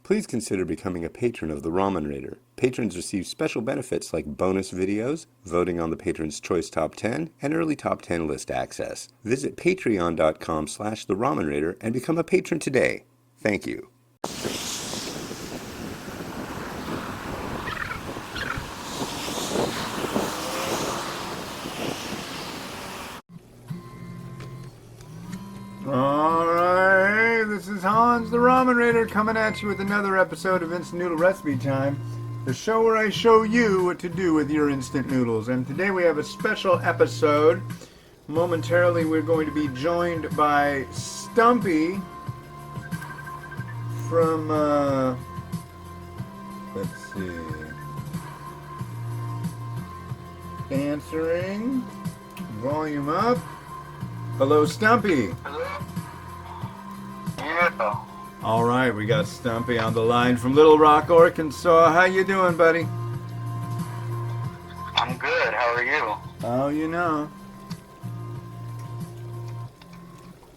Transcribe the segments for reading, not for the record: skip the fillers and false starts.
Please consider becoming a patron of the Ramen Raider. Patrons receive special benefits like bonus videos, voting on the Patron's Choice Top 10, and early Top 10 list access. Visit patreon.com/the Ramen Raider and become a patron today. Thank you. Alright, this is Hans the Ramen Raider coming at you with another episode of Instant Noodle Recipe Time, the show where I show you what to do with your instant noodles. And today we have a special episode. Momentarily we're going to be joined by Stumpy from, let's see, answering, volume up. Hello, Stumpy. Hello? Yeah. All right, we got Stumpy on the line from Little Rock, Arkansas. How you doing, buddy? I'm good. How are you? Oh, you know.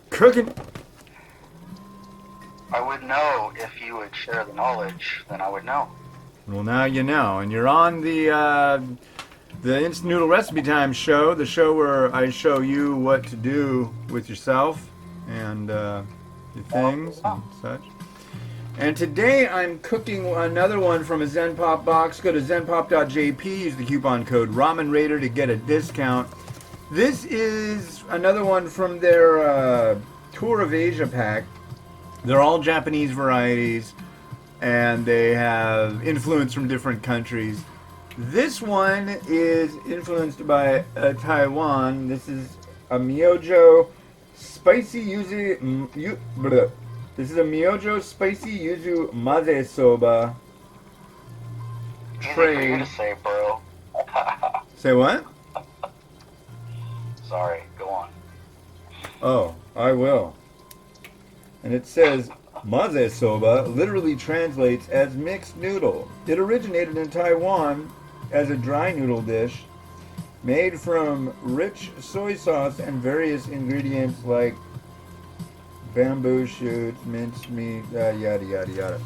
Cooking. I would know if you would share the knowledge, then I would know. Well, now you know. And you're on the Instant Noodle Recipe Time show, the show where I show you what to do with yourself and your things and such. And today I'm cooking another one from a Zen Pop box. Go to zenpop.jp, use the coupon code Ramen Raider to get a discount. This is another one from their Tour of Asia pack. They're all Japanese varieties, and they have influence from different countries. This one is influenced by Taiwan. This is a Myojo spicy yuzu. This is a Myojo spicy yuzu Mazesoba Easy for you tray. to say, bro. Say what? Sorry, go on. Oh, I will. And it says Mazesoba literally translates as mixed noodle. It originated in Taiwan as a dry noodle dish made from rich soy sauce and various ingredients like bamboo shoots, minced meat, yada yada yada.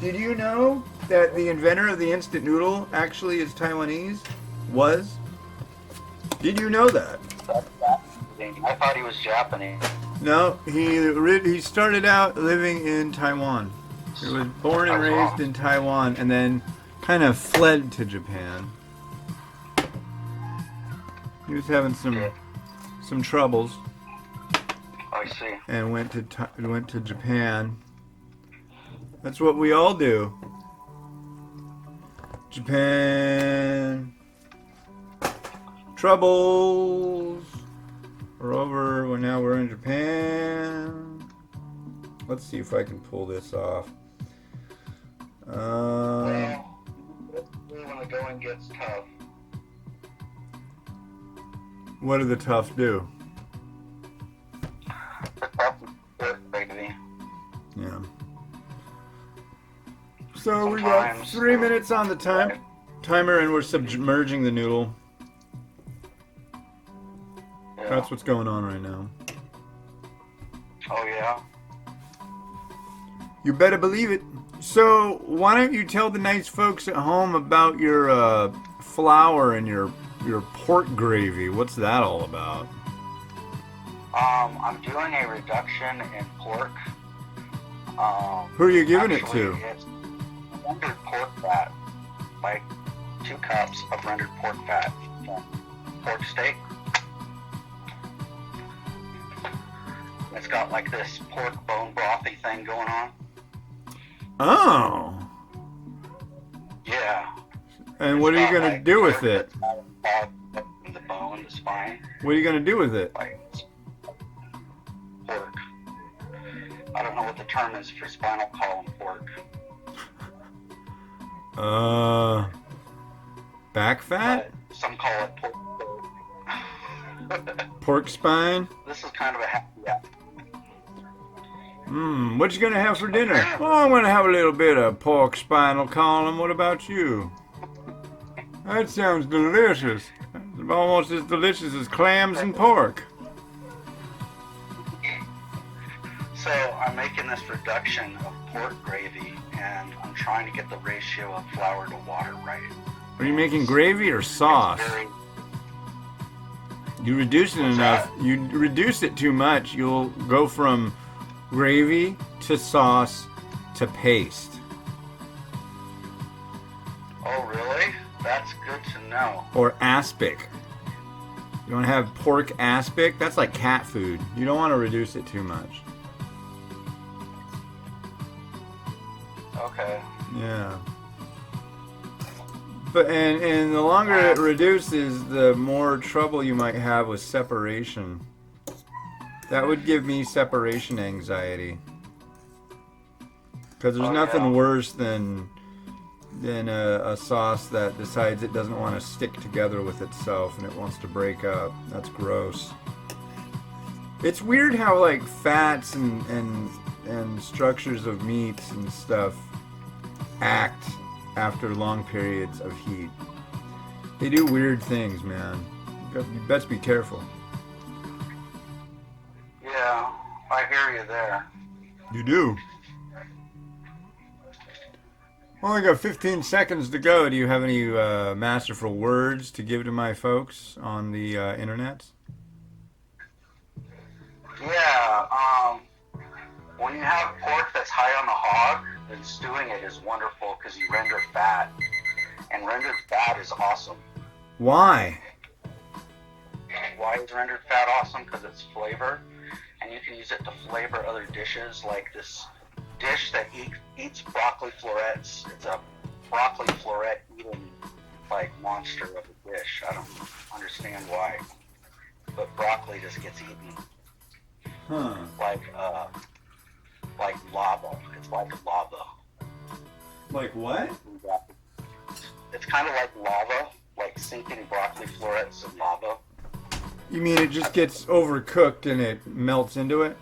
Did you know that the inventor of the instant noodle actually is Taiwanese? Was? Did you know that? That's fascinating. I thought he was Japanese. No, he started out living in Taiwan. He was born and raised in Taiwan and then kind of fled to Japan. He was having some troubles I see. and went to Japan. That's what we all do. Japan. Troubles. We're over. Well, now we're in Japan. Let's see if I can pull this off. Well, when the going gets tough. What do the tough do? The tough is good, baby. Yeah. So we got 3 minutes on the timer, and we're submerging the noodle. Yeah. That's what's going on right now. Oh, yeah? You better believe it. So why don't you tell the nice folks at home about your flour and your pork gravy? What's that all about? I'm doing a reduction in pork. Who are you giving it Actually, to? It's rendered pork fat, like 2 cups of rendered pork fat from pork steak. It's got like this pork bone brothy thing going on. Oh. Yeah. And what are you It's got, going to like, do with pork it? that's out of the bone, the spine, What are you going to do with it? like pork. I don't know what the term is for spinal column pork. Back fat? But some call it pork. Pork spine? This is kind of a happy accident. What you gonna have for dinner? Oh, I'm gonna have a little bit of pork spinal column. What about you? That sounds delicious. Almost as delicious as clams and pork. So I'm making this reduction of pork gravy, and trying to get the ratio of flour to water right. Are you making gravy or sauce? You reduce it enough. You reduce it too much, you'll go from gravy to sauce to paste. Oh, really? That's good to know. Or aspic. You want to have pork aspic? That's like cat food. You don't want to reduce it too much. Okay. Yeah. But and the longer it reduces, the more trouble you might have with separation. That would give me separation anxiety. Because there's nothing worse than a sauce that decides it doesn't want to stick together with itself and it wants to break up. That's gross. It's weird how like fats and structures of meats and stuff act after long periods of heat. They do weird things, man. You best be careful. Yeah, I hear you there. You do. Only got 15 seconds to go. Do you have any masterful words to give to my folks on the internet? Yeah, when you have pork that's high on the hog, then stewing it is wonderful because you render fat. And rendered fat is awesome. Why? Why is rendered fat awesome? Because it's flavor. And you can use it to flavor other dishes, like this dish that eats broccoli florets. It's a broccoli floret eating like monster of a dish. I don't understand why, but broccoli just gets eaten like lava. It's like lava. Like what? It's kind of like lava, like sinking broccoli florets in lava. You mean it just gets overcooked and it melts into it?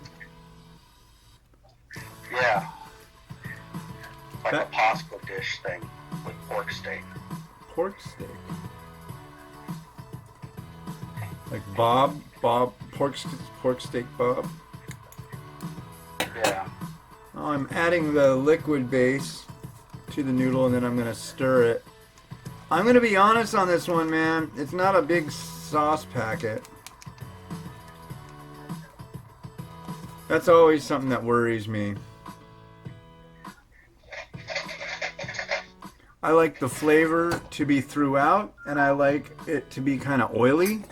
Yeah. Like a pasta dish thing with pork steak. Pork steak? Like Bob, pork steak Bob? Yeah. Oh, I'm adding the liquid base to the noodle and then I'm going to stir it. I'm going to be honest on this one, man. It's not a big sauce packet. That's always something that worries me. I like the flavor to be throughout, and I like it to be kind of oily.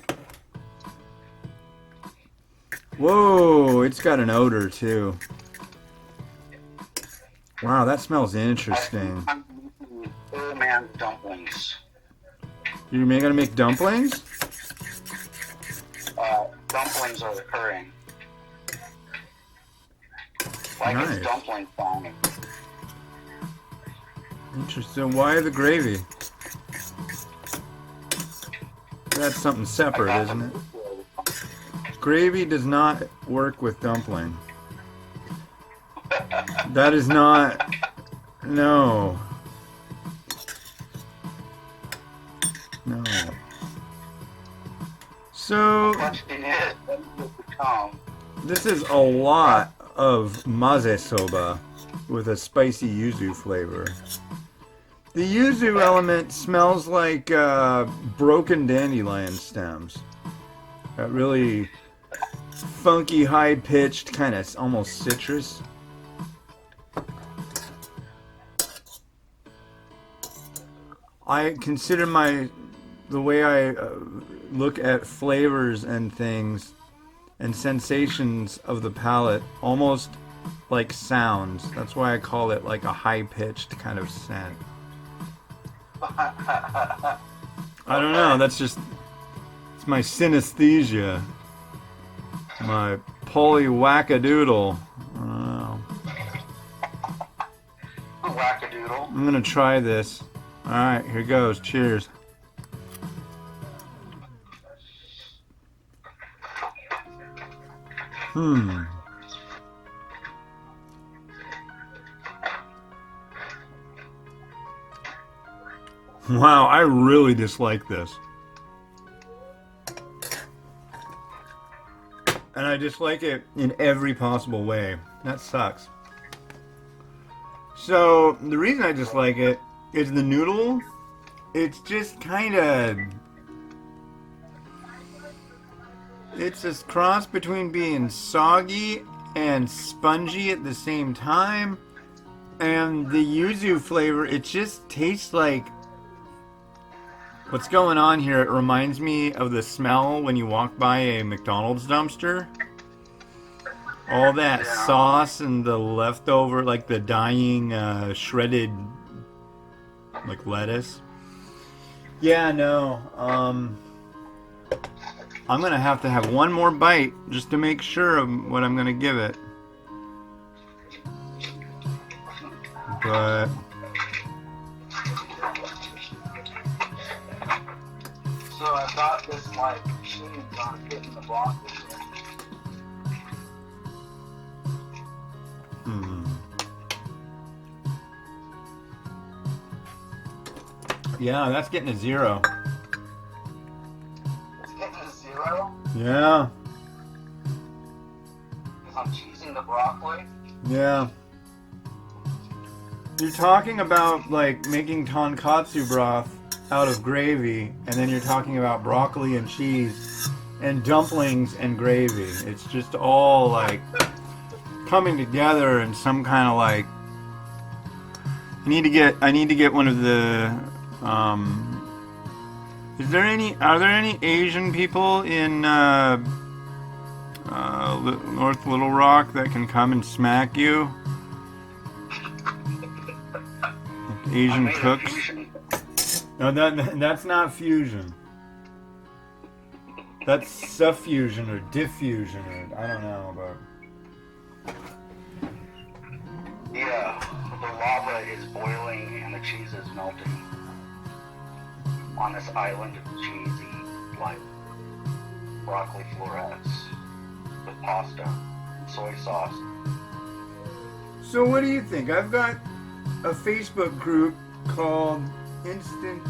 Whoa, it's got an odor too. Wow, that smells interesting. I'm making old man dumplings. You're gonna make dumplings? Dumplings are occurring. Like Nice. it's dumpling time. Interesting. Why the gravy? That's something separate, isn't it? Gravy does not work with dumpling. That is not... No. No. So, Question is, when will it become? this is a lot of mazesoba with a spicy yuzu flavor. The yuzu element smells like broken dandelion stems. That really funky, high-pitched, kind of almost citrus. I consider the way I look at flavors and things and sensations of the palate almost like sounds. That's why I call it like a high-pitched kind of scent. I don't know. That's just... It's my synesthesia. My polywackadoodle. I don't know. Wackadoodle. I'm gonna try this. Alright, here goes. Cheers. Wow, I really dislike this. And I dislike it in every possible way. That sucks. So the reason I just like it is the noodle. It's just kind of. It's this cross between being soggy and spongy at the same time. And the yuzu flavor, it just tastes like. What's going on here? It reminds me of the smell when you walk by a McDonald's dumpster. All that sauce and the leftover, like the dying, shredded, like lettuce. Yeah, no. I'm gonna have to have one more bite just to make sure of what I'm gonna give it. But So I got this like cheese on getting the broccoli. yeah, that's getting a 0. It's getting a 0 Yeah, because I'm cheesing the broccoli. yeah. You're talking about like making tonkatsu broth out of gravy, and then you're talking about broccoli and cheese and dumplings and gravy. It's just all like coming together in some kind of like. I need to get one of the. Are there any Asian people in North Little Rock that can come and smack you? Like Asian cooks? No, that's not fusion. That's suffusion or diffusion or I don't know, but Yeah, the lava is boiling and the cheese is melting on this island of cheesy, like broccoli florets with pasta and soy sauce. So what do you think? I've got a Facebook group called Instant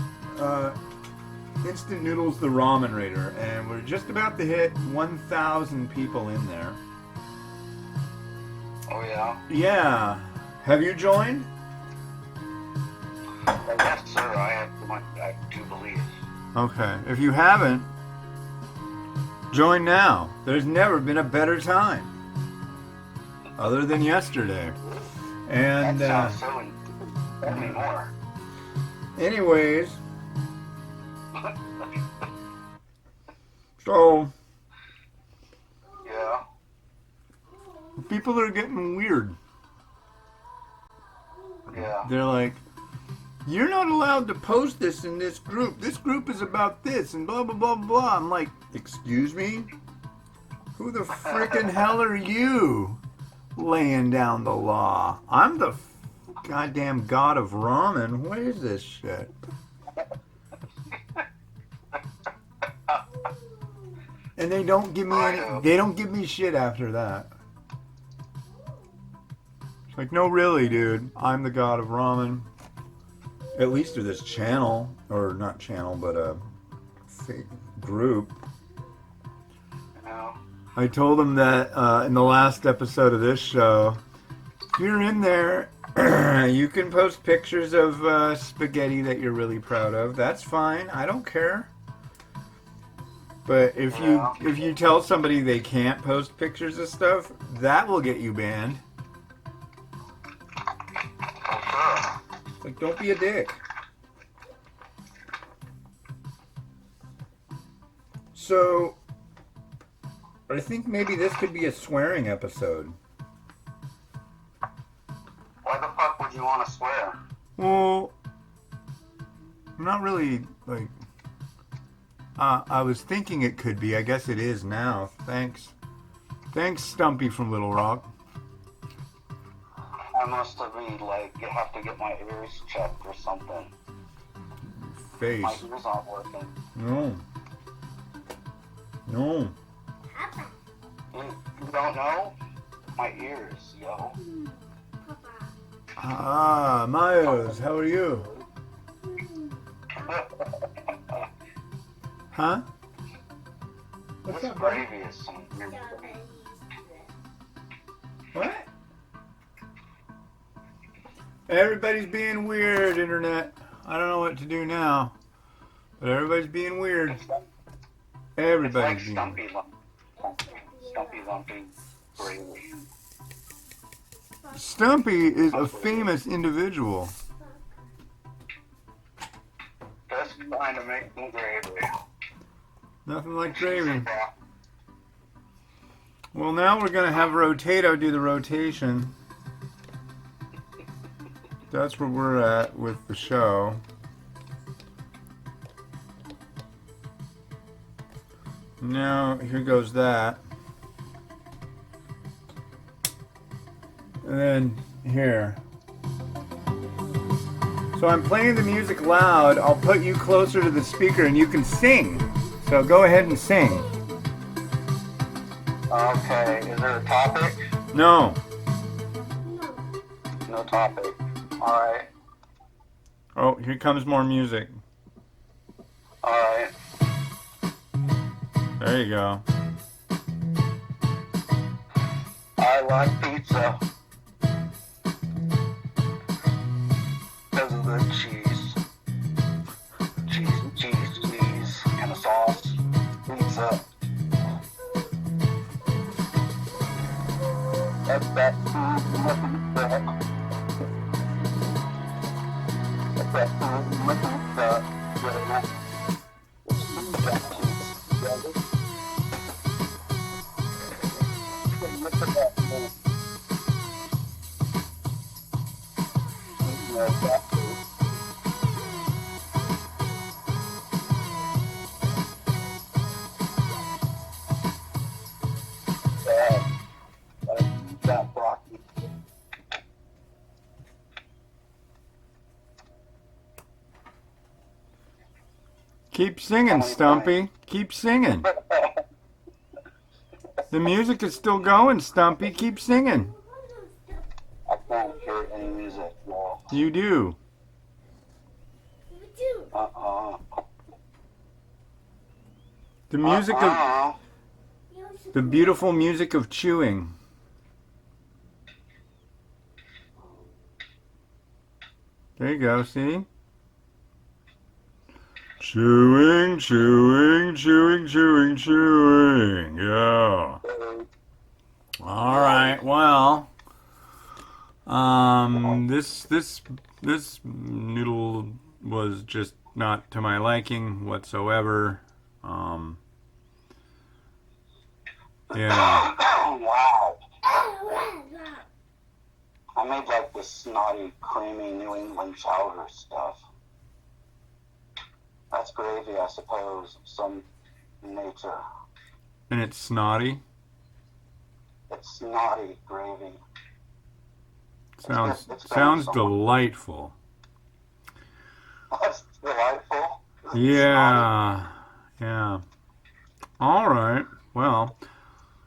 Noodles the Ramen Raider, and we're just about to hit 1,000 people in there. Oh yeah? Yeah. Have you joined? Yes, sir. I do believe. Okay. If you haven't, join now. There's never been a better time, other than yesterday. And that sounds so. Tell me more. anyways, so Yeah. people are getting weird. Yeah. They're like, you're not allowed to post this in this group. This group is about this and blah, blah, blah, blah. I'm like, excuse me? Who the frickin' hell are you laying down the law? I'm the goddamn god of ramen. What is this shit? And they don't give me shit after that. It's like, no, really, dude. I'm the god of ramen. At least to this channel, or not channel, but a fake group. Yeah. I told them that in the last episode of this show, if you're in there, you can post pictures of spaghetti that you're really proud of. That's fine. I don't care. But if you tell somebody they can't post pictures of stuff, that will get you banned. It's like, don't be a dick. So, I think maybe this could be a swearing episode. Why the fuck would you want to swear? Well, I'm not really, like... I was thinking it could be. I guess it is now. Thanks. Thanks, Stumpy from Little Rock. I must have been like, you have to get my ears checked or something. Face. My ears aren't working. No. No. You don't know? My ears, yo. Ah, Miles, how are you? Huh? What's This up, buddy? gravy is some weird. What? Everybody's being weird, internet. I don't know what to do now, but everybody's being weird. It's like Everybody's being weird. Stumpy Lumpy gravy. Stumpy is a famous individual. Just trying to make some gravy. Nothing like gravy. Well, now we're going to have Rotato do the rotation. That's where we're at with the show. Now, here goes that. And then here. So I'm playing the music loud. I'll put you closer to the speaker and you can sing. So go ahead and sing. Okay, is there a topic? No. No topic. Alright. Oh, here comes more music. Alright. There you go. I like pizza. Because of the cheese. Cheese, and the sauce. Pizza. That's that. That broccoli. Keep singing, Stumpy. Keep singing. The music is still going, Stumpy. Keep singing. I can't hear any music. No. You do. The music of the beautiful music of chewing. There you go, see? Chewing, chewing, chewing, chewing, chewing. Yeah. All right. Well, this noodle was just not to my liking whatsoever. Yeah. Wow. I made like this snotty, creamy New England chowder stuff. That's gravy, I suppose, some nature. And it's snotty. It's snotty gravy. Sounds delightful. That's delightful. Yeah. Yeah. All right. Well,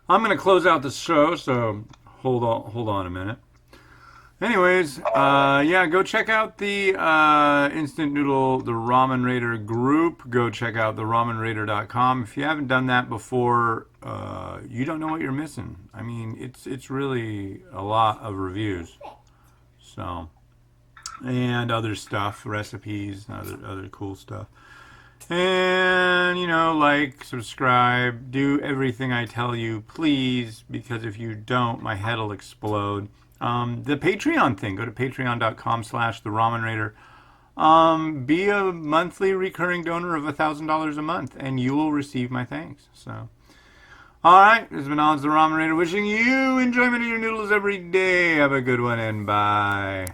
I'm going to close out the show, so hold on a minute. Anyways, yeah, go check out the Instant Noodle, the Ramen Raider group. Go check out the ramenraider.com. If you haven't done that before, you don't know what you're missing. I mean, it's really a lot of reviews. So, and other stuff, recipes, other cool stuff. And, you know, like, subscribe, do everything I tell you, please, because if you don't, my head will explode. The Patreon thing, go to patreon.com/theramenraider. Be a monthly recurring donor of $1,000 a month, and you will receive my thanks. So, all right, this has been Alex the Ramen Raider, wishing you enjoyment of your noodles every day. Have a good one, and bye.